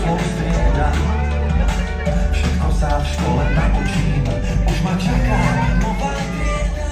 rýchlo strieda. Všetko sa v škole naučím, už ma čaká nová trieda.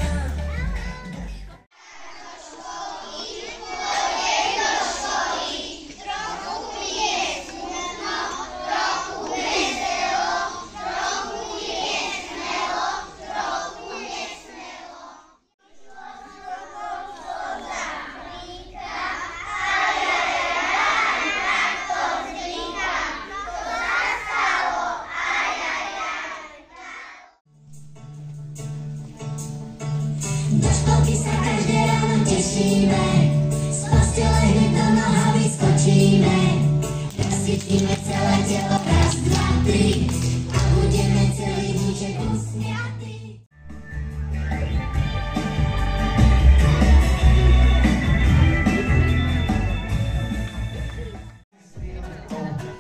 Do školky sa každé ráno tešíme, z postele hneď do noha vyskočíme. Rozcvičíme celé telo, raz, dva, tri, a budeme celý vúček usmiatí.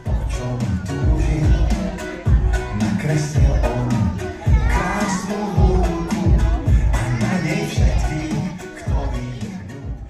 O čom túžim, nakreslil on krásnu húrku a na nej všetkých, ktorí ľúbi.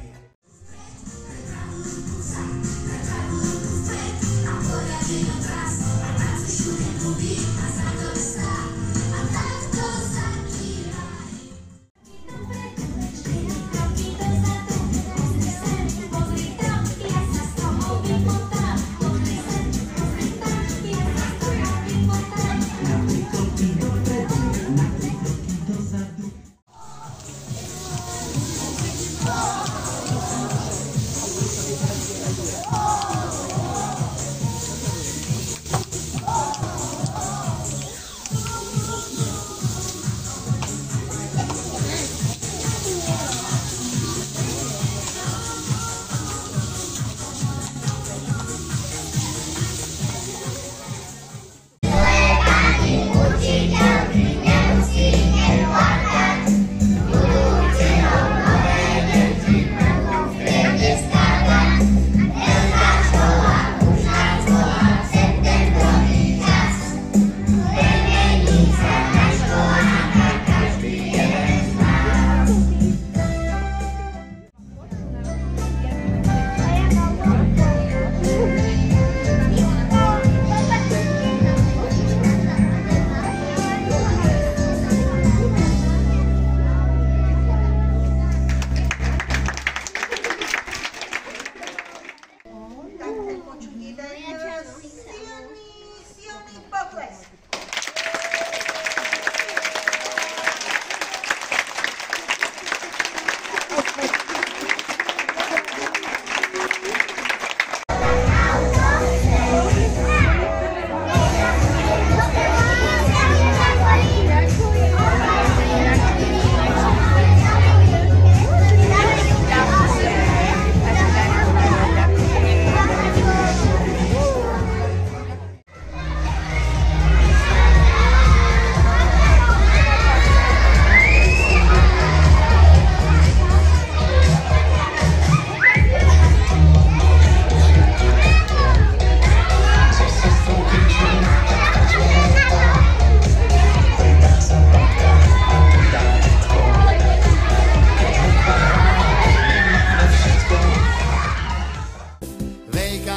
Silný potlesk.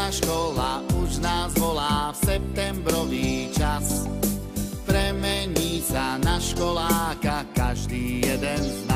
Škola už nás volá v septembrový čas. Premení sa na školáka každý jeden z